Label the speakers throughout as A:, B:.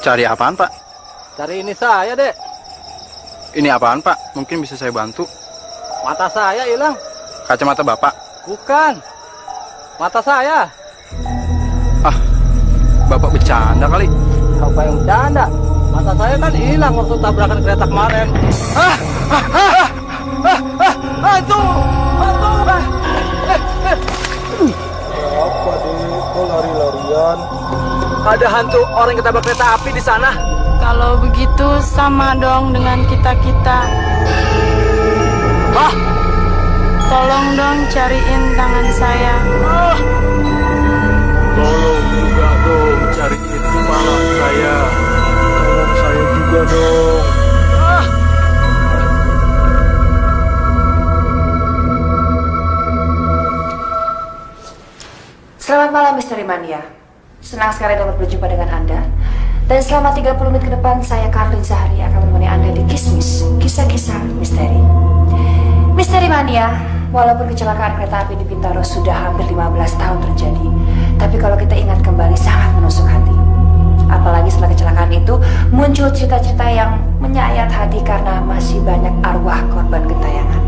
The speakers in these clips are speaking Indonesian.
A: Cari apaan, Pak?
B: Cari ini saya, Dek.
A: Ini apaan, Pak? Mungkin bisa saya bantu.
B: Mata saya hilang.
A: Kacamata Bapak?
B: Bukan. Mata saya.
A: Ah, Bapak bercanda kali.
B: Apa yang bercanda? Mata saya kan hilang waktu tabrakan kereta kemarin. Hantu! Hantu!
C: Apa deh, kok lari-larian?
B: Ada hantu orang ketabrak kereta api di sana.
D: Kalau begitu sama dong dengan kita-kita.
B: Hah?
D: Tolong dong cariin tangan saya.
A: Tolong juga dong cariin kepala saya.
C: Tolong saya juga dong.
E: Selamat malam Misteri Mania. Senang sekali dapat berjumpa dengan Anda. Dan selama 30 menit ke depan saya Karlin Zahari akan menemani Anda di Kismis, kisah-kisah misteri. Misteri Mania, walaupun kecelakaan kereta api di Bintaro sudah hampir 15 tahun terjadi, tapi kalau kita ingat kembali sangat menusuk hati. Apalagi setelah kecelakaan itu muncul cerita-cerita yang menyayat hati karena masih banyak arwah korban gentayangan.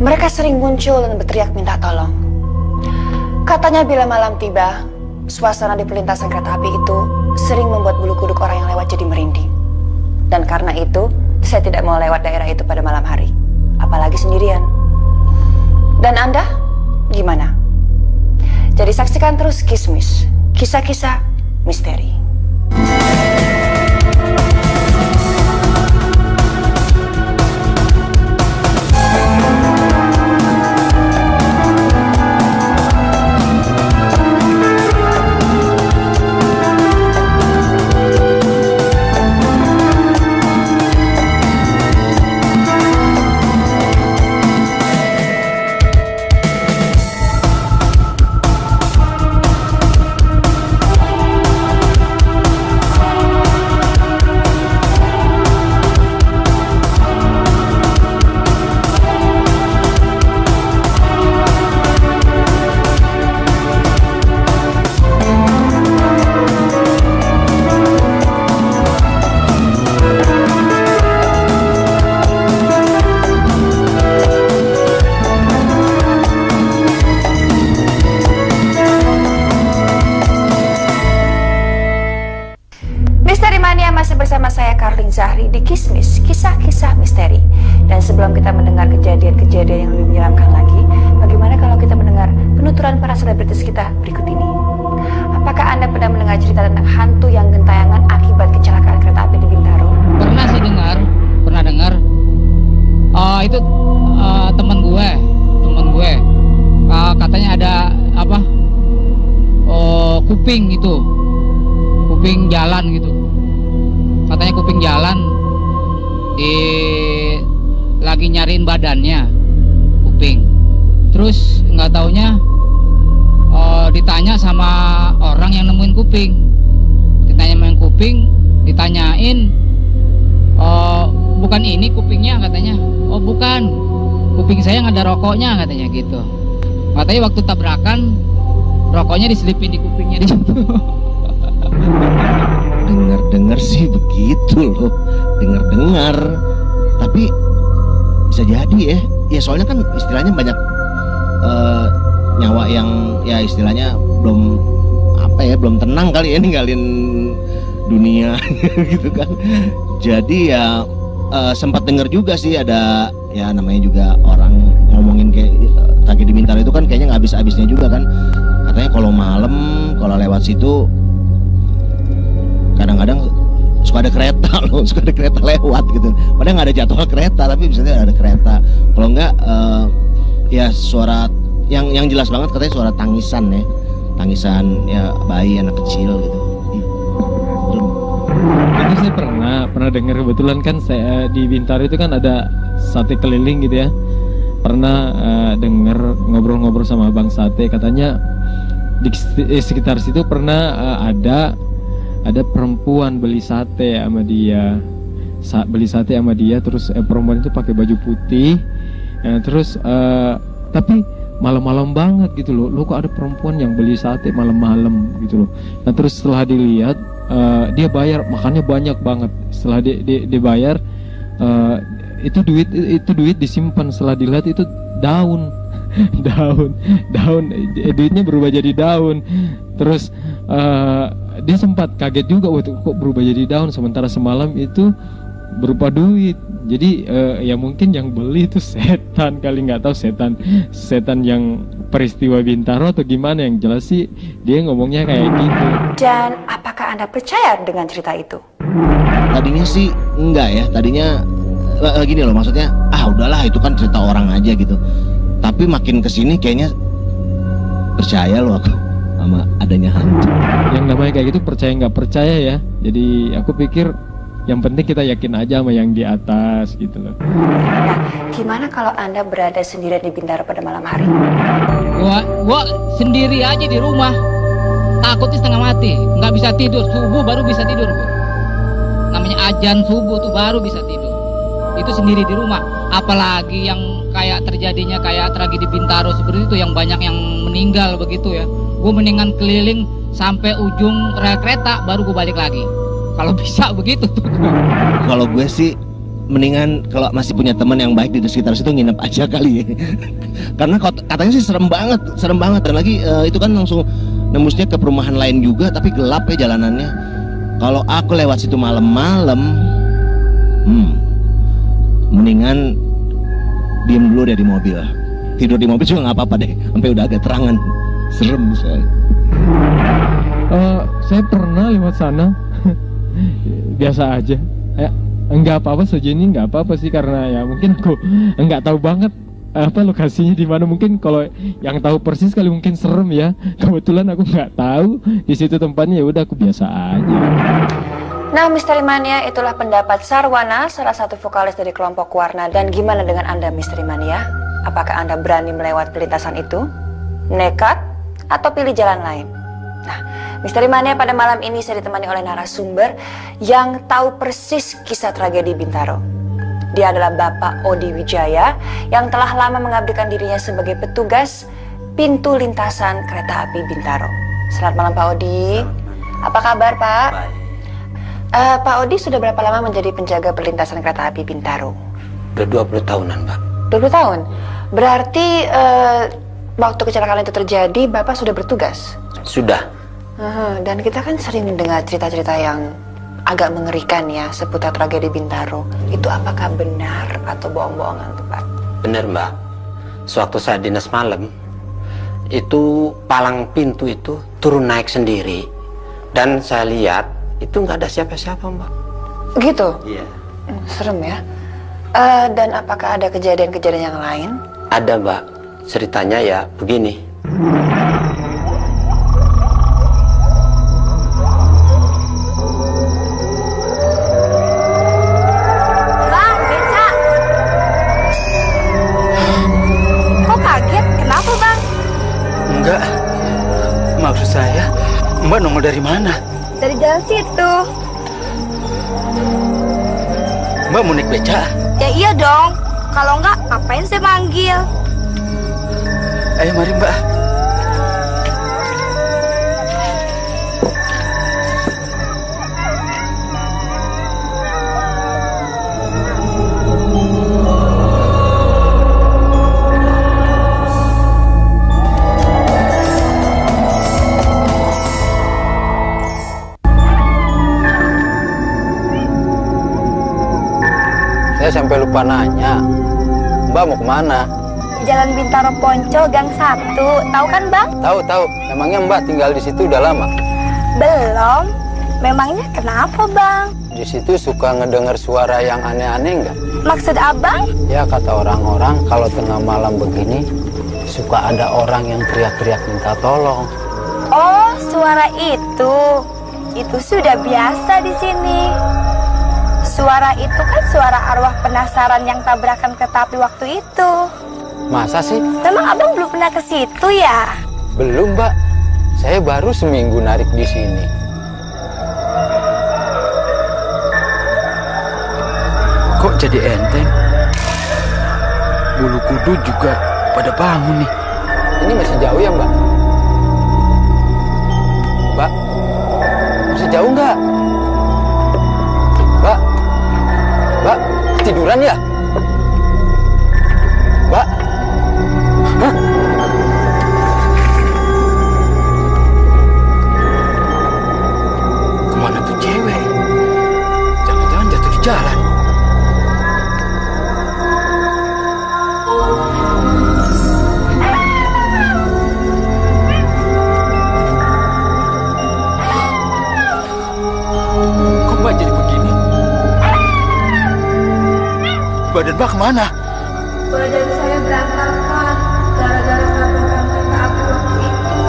E: Mereka sering muncul dan berteriak minta tolong. Katanya bila malam tiba, suasana di perlintasan kereta api itu sering membuat bulu kuduk orang yang lewat jadi merinding. Dan karena itu, saya tidak mau lewat daerah itu pada malam hari, apalagi sendirian. Dan Anda, gimana? Jadi saksikan terus Kismis, kisah-kisah misteri. Bersama saya Karlin Zahri di Kismis, kisah-kisah misteri. Dan sebelum kita mendengar kejadian-kejadian yang lebih menyeramkan lagi, bagaimana kalau kita mendengar penuturan para selebritis kita berikut ini? Apakah Anda pernah mendengar cerita tentang hantu yang gentayangan akibat kecelakaan kereta api di Bintaro?
F: Pernah sih pernah dengar. Itu temen gue. Katanya ada apa? Kuping jalan gitu. Katanya kuping jalan lagi nyariin badannya kuping. Terus nggak taunya ditanya sama orang yang nemuin kuping. Ditanyain bukan ini kupingnya katanya. Oh bukan, kuping saya nggak ada rokoknya katanya gitu. Katanya waktu tabrakan rokoknya diselipin di kupingnya di situ.
G: Dengar sih begitu loh, dengar. Tapi bisa jadi ya soalnya kan istilahnya banyak nyawa yang ya istilahnya belum tenang kali ya ninggalin dunia gitu kan. Jadi ya sempat dengar juga sih ada ya namanya juga orang ngomongin kayak tragedi di Bintaro itu kan kayaknya nggak habis-habisnya juga kan. Katanya kalau malam kalau lewat situ kadang-kadang suka ada kereta lewat gitu. Padahal nggak ada jadwal kereta, tapi misalnya ada kereta. Kalau nggak, ya suara yang jelas banget katanya suara tangisan ya bayi anak kecil gitu.
C: Ini saya pernah dengar, kebetulan kan saya di Bintaro itu kan ada sate keliling gitu ya. Pernah dengar ngobrol-ngobrol sama Bang Sate, katanya di sekitar situ pernah ada perempuan beli sate sama dia. beli sate sama dia, terus perempuan itu pakai baju putih, terus tapi malam-malam banget gitu loh. Lo kok ada perempuan yang beli sate malam-malam gitu loh. Nah terus setelah dilihat dia bayar, makannya banyak banget. Setelah dia bayar, itu duit disimpan. Setelah dilihat itu daun duitnya berubah jadi daun. Terus dia sempat kaget juga, waktu kok berubah jadi daun, sementara semalam itu berupa duit. Jadi ya mungkin yang beli itu setan kali, nggak tahu setan yang peristiwa Bintaro atau gimana. Yang jelas sih dia ngomongnya kayak gitu.
E: Dan apakah Anda percaya dengan cerita itu?
G: Tadinya sih enggak ya, tadinya gini loh, maksudnya udahlah itu kan cerita orang aja gitu. Tapi makin kesini kayaknya percaya loh aku sama adanya hantu.
C: Yang namanya kayak gitu percaya nggak percaya ya. Jadi aku pikir yang penting kita yakin aja sama yang di atas gitu loh.
E: Nah, gimana kalau Anda berada sendirian di Bintaro pada malam hari?
F: Gua sendiri aja di rumah, takutnya setengah mati, nggak bisa tidur. Subuh baru bisa tidur gua. Namanya azan subuh tuh baru bisa tidur. Itu sendiri di rumah. Apalagi yang kayak terjadinya kayak tragedi Bintaro seperti itu, yang banyak yang meninggal begitu ya. Gue mendingan keliling sampai ujung rel kereta baru gue balik lagi. Kalau bisa begitu tuh.
G: Kalau gue sih mendingan kalau masih punya teman yang baik di sekitar situ nginep aja kali ya. Karena katanya sih serem banget dan lagi itu kan langsung nembusnya ke perumahan lain juga, tapi gelap ya jalanannya. Kalau aku lewat situ malam-malam, mendingan diem dulu deh di mobil. Tidur di mobil juga nggak apa-apa deh, sampai udah agak terangan. Serem soalnya.
C: Saya pernah lewat sana. Biasa aja. Enggak apa-apa sejauh ini, nggak apa-apa sih, karena ya mungkin aku nggak tahu banget lokasinya di mana. Mungkin kalau yang tahu persis kali mungkin serem ya. Kebetulan aku nggak tahu di situ tempatnya, ya udah aku biasa aja.
E: Nah, Misteri Mania, itulah pendapat Sarwana, salah satu vokalis dari kelompok Warna. Dan gimana dengan Anda, Misteri Mania? Apakah Anda berani melewati lintasan itu? Nekat? Atau pilih jalan lain? Nah, Misteri Mania pada malam ini saya ditemani oleh narasumber yang tahu persis kisah tragedi Bintaro. Dia adalah Bapak Odi Wijaya yang telah lama mengabdikan dirinya sebagai petugas pintu lintasan kereta api Bintaro. Selamat malam Pak Odi. Apa kabar Pak?
B: Baik.
E: Pak Odi sudah berapa lama menjadi penjaga perlintasan kereta api Bintaro?
B: Udah 20 tahunan, Pak.
E: 20 tahun? Berarti waktu kecelakaan itu terjadi, Bapak sudah bertugas?
B: Sudah.
E: Dan kita kan sering mendengar cerita-cerita yang agak mengerikan ya seputar tragedi Bintaro. Itu apakah benar atau bohong-bohongan tuh, Pak?
H: Benar, Mbak. Sewaktu saya dinas malam, itu palang pintu itu turun naik sendiri. Dan saya lihat itu nggak ada siapa-siapa, Mbak.
E: Gitu?
H: Iya.
E: Serem ya. Dan apakah ada kejadian-kejadian yang lain?
H: Ada, Mbak. Ceritanya ya begini.
D: Bang, beca. Kok kaget? Kenapa, Bang?
B: Enggak. Maksud saya, Mbak nongol dari mana?
D: Dari jalan situ.
B: Mbak mau naik beca?
D: Ya iya dong. Kalau enggak, ngapain saya manggil?
B: Ayo mari, Mbak.
I: Saya sampai lupa nanya, Mbak mau kemana?
D: Jalan Bintaro Ponco, Gang 1. Tahu kan, Bang?
I: Tahu. Emangnya Mbak tinggal di situ udah lama?
D: Belum. Memangnya kenapa, Bang?
I: Di situ suka ngedengar suara yang aneh-aneh nggak?
D: Maksud Abang?
I: Ya kata orang-orang kalau tengah malam begini suka ada orang yang teriak-teriak minta tolong.
D: Oh, suara itu. Itu sudah biasa di sini. Suara itu kan suara arwah penasaran yang tabrakan kereta api waktu itu.
I: Masa sih?
D: Memang Abang belum pernah ke situ ya?
I: Belum, Mbak. Saya baru seminggu narik di sini.
A: Kok jadi enteng? Bulu kudu juga pada bangun nih.
B: Ini masih jauh ya, Mbak? Mbak? Masih jauh nggak? Mbak? Mbak? Tiduran ya? Mbak? Hah? Kemana tuh cewek? Jangan-jangan jatuh di jalan. Kok Mbak jadi begini? Badan Mbak kemana?
D: Badan saya berantakan gara-gara tabrakan kereta api waktu itu.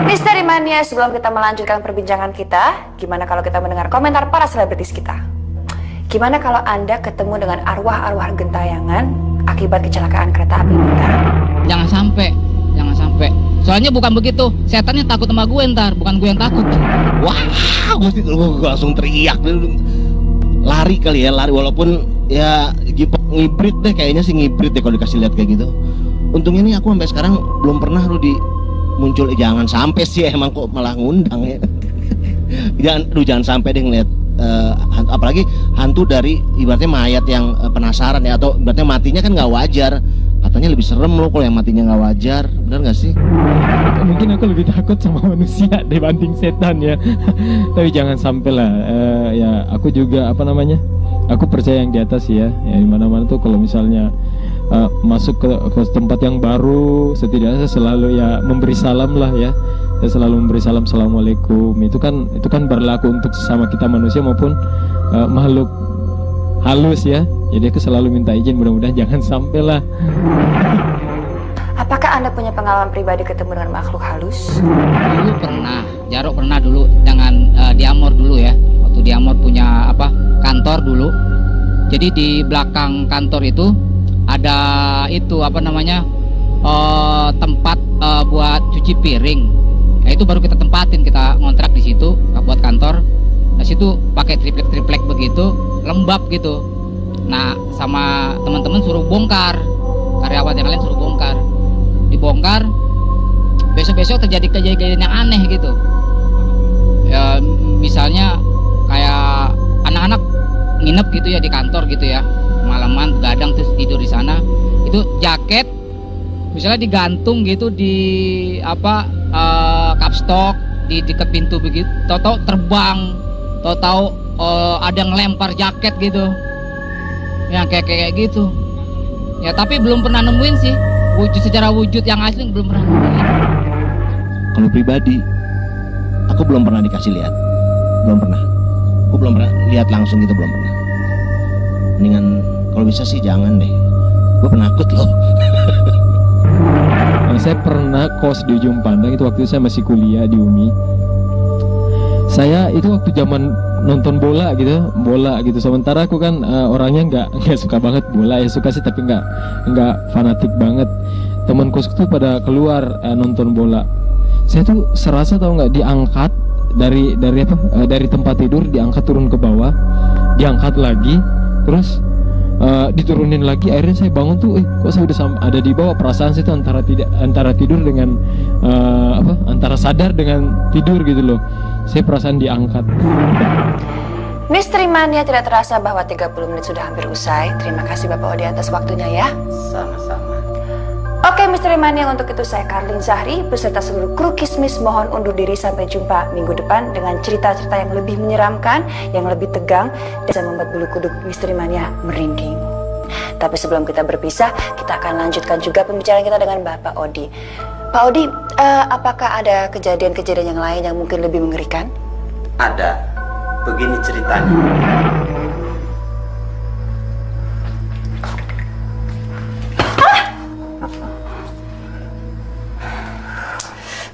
E: Misteri Mania, sebelum kita melanjutkan perbincangan kita, gimana kalau kita mendengar komentar para selebritis kita? Gimana kalau Anda ketemu dengan arwah-arwah gentayangan akibat kecelakaan kereta api bentar?
F: Jangan sampai, jangan sampai. Soalnya bukan begitu, setannya takut sama gue ntar, bukan gue yang takut.
G: Wah, gue langsung teriak. Lari kali ya, lari walaupun ya ngibrit deh, kayaknya sih ngibrit deh kalau dikasih lihat kayak gitu. Untungnya nih aku sampai sekarang belum pernah muncul. Jangan sampai sih, emang kok malah ngundang ya. Jangan sampai deh ngeliat apalagi hantu dari ibaratnya mayat yang penasaran ya, atau ibaratnya matinya kan nggak wajar. Katanya lebih serem loh kalau yang matinya nggak wajar, benar nggak sih?
C: Mungkin aku lebih takut sama manusia dibanding setan ya. Tapi jangan sampai lah. Ya aku juga aku percaya yang di atas ya. Ya di mana-mana tuh kalau misalnya masuk ke tempat yang baru, setidaknya saya selalu ya memberi salam lah ya. Saya selalu memberi salam, assalamualaikum. Itu kan berlaku untuk sesama kita manusia maupun makhluk halus ya. Jadi aku selalu minta izin, mudah-mudahan jangan sampai lah.
E: Apakah Anda punya pengalaman pribadi ketemu dengan makhluk halus?
F: Dulu pernah, Jarok pernah dulu dengan Diamor dulu ya. Waktu Diamor punya kantor dulu. Jadi di belakang kantor itu ada tempat buat cuci piring. Nah, itu baru kita tempatin, kita ngontrak di situ buat kantor. Nah, situ pakai triplek begitu, lembab gitu. Nah, sama teman-teman suruh bongkar, karyawan yang lain suruh bongkar. Dibongkar, besok-besok terjadi kejadian yang aneh gitu. Ya, misalnya kayak anak-anak nginep gitu ya di kantor gitu ya, malaman begadang terus tidur di sana. Itu jaket misalnya digantung gitu di kapstok di dekat pintu begitu, tahu-tahu terbang, tahu-tahu ada yang lempar jaket gitu, yang kayak gitu ya. Tapi belum pernah nemuin sih secara wujud yang asli, belum pernah nemuin.
G: Kalau pribadi aku belum pernah dikasih lihat, belum pernah. Aku belum pernah lihat langsung gitu, belum pernah. Mendingan kalau bisa sih jangan deh, gue penakut loh.
C: Saya pernah kos di Ujung Pandang, itu waktu saya masih kuliah di UMI. Saya itu waktu zaman nonton bola gitu. Sementara aku kan orangnya nggak suka banget bola ya, suka sih tapi nggak fanatik banget. Teman kosku tuh pada keluar nonton bola. Saya tuh serasa tahu nggak, diangkat dari tempat tidur, diangkat turun ke bawah, diangkat lagi, terus diturunin lagi. Akhirnya saya bangun tuh, kok saya udah ada di bawah. Perasaan saya tuh antara tidur dengan antara sadar dengan tidur gitu loh. Saya perasaan diangkat.
E: Misteri Mania tidak terasa bahwa 30 menit sudah hampir usai. Terima kasih Bapak Odi atas waktunya ya.
B: Sama-sama.
E: Oke Misteri Mania, untuk itu saya Karlin Zahri beserta seluruh kru Kismis mohon undur diri sampai jumpa minggu depan dengan cerita-cerita yang lebih menyeramkan, yang lebih tegang, dan bisa membuat bulu kuduk Misteri Mania merinding. Tapi sebelum kita berpisah, kita akan lanjutkan juga pembicaraan kita dengan Bapak Odi. Pak Odi, apakah ada kejadian-kejadian yang lain yang mungkin lebih mengerikan?
H: Ada. Begini ceritanya.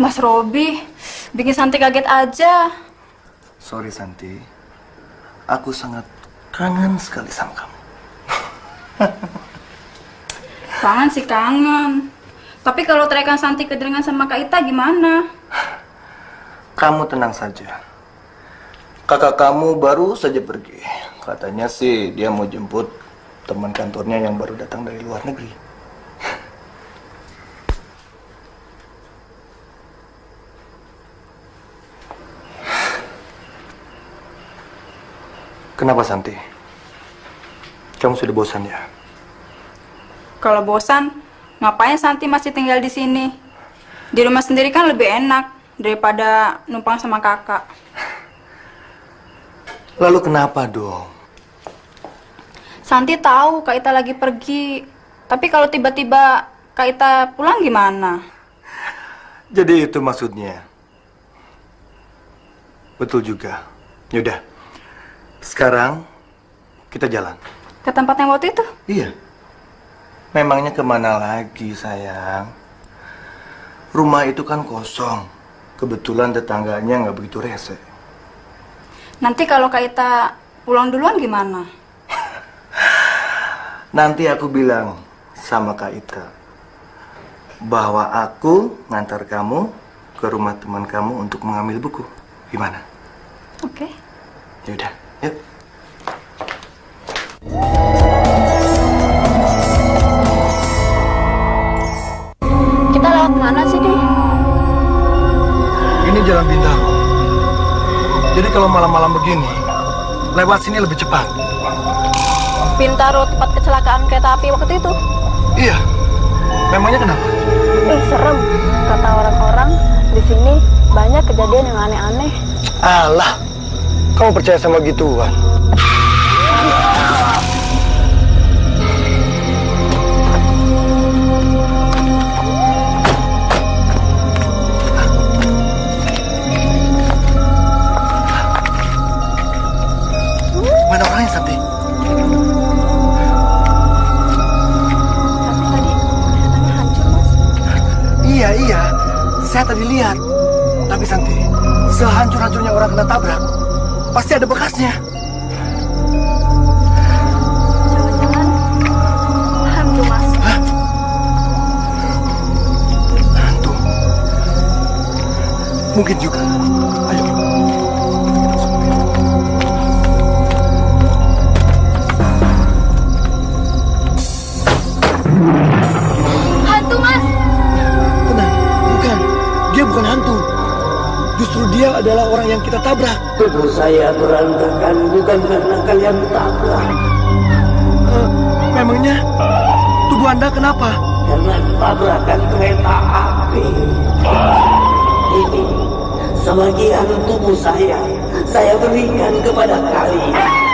J: Mas Robi, bikin Santi kaget aja.
A: Sorry Santi,
J: aku sangat kangen sekali sama kamu.
K: Kangen sih kangen. Tapi kalau teriakan Santi kedengan sama Kak Ita gimana?
J: Kamu tenang saja. Kakak kamu baru saja pergi. Katanya sih dia mau jemput teman kantornya yang baru datang dari luar negeri. Kenapa Santi? Kamu sudah bosan ya?
K: Kalau bosan, ngapain Santi masih tinggal di sini? Di rumah sendiri kan lebih enak daripada numpang sama kakak.
J: Lalu kenapa dong?
K: Santi tahu Kak Ita lagi pergi. Tapi kalau tiba-tiba Kak Ita pulang gimana?
J: Jadi itu maksudnya. Betul juga. Yaudah. Sekarang kita jalan.
K: Ke tempat yang waktu itu?
J: Iya. Memangnya kemana lagi sayang? Rumah itu kan kosong. Kebetulan tetangganya nggak begitu rese.
K: Nanti kalau Kak Ita pulang duluan gimana?
J: Nanti aku bilang sama Kak Ita bahwa aku ngantar kamu ke rumah teman kamu untuk mengambil buku. Gimana?
K: Oke.
J: Yaudah, yuk.
D: Kita lewat mana sih, Di?
J: Ini Jalan Bintaro. Jadi kalau malam-malam begini, lewat sini lebih cepat.
D: Bintaro tempat kecelakaan kereta api waktu itu?
J: Iya. Memangnya kenapa?
D: Serem. Kata orang-orang, di sini banyak kejadian yang aneh-aneh.
J: Alah, kamu percaya sama gituan? Mana orangnya, Santi? Iya, saya tadi lihat. Tapi Santi, sehancur-hancurnya orang kena tabrak, pasti ada bekasnya.
D: Jangan-jangan hantu, Mas.
J: Hah? Hantu? Mungkin juga. Ayo.
D: Hantu, Mas!
J: Tenang, bukan. Dia bukan hantu. Justru dia adalah orang yang kita tabrak.
L: Tubuh saya berantakan bukan karena kalian tabrak.
J: Memangnya tubuh Anda kenapa?
L: Karena tabrakan kereta api. Ini sebagian tubuh saya berikan kepada kalian.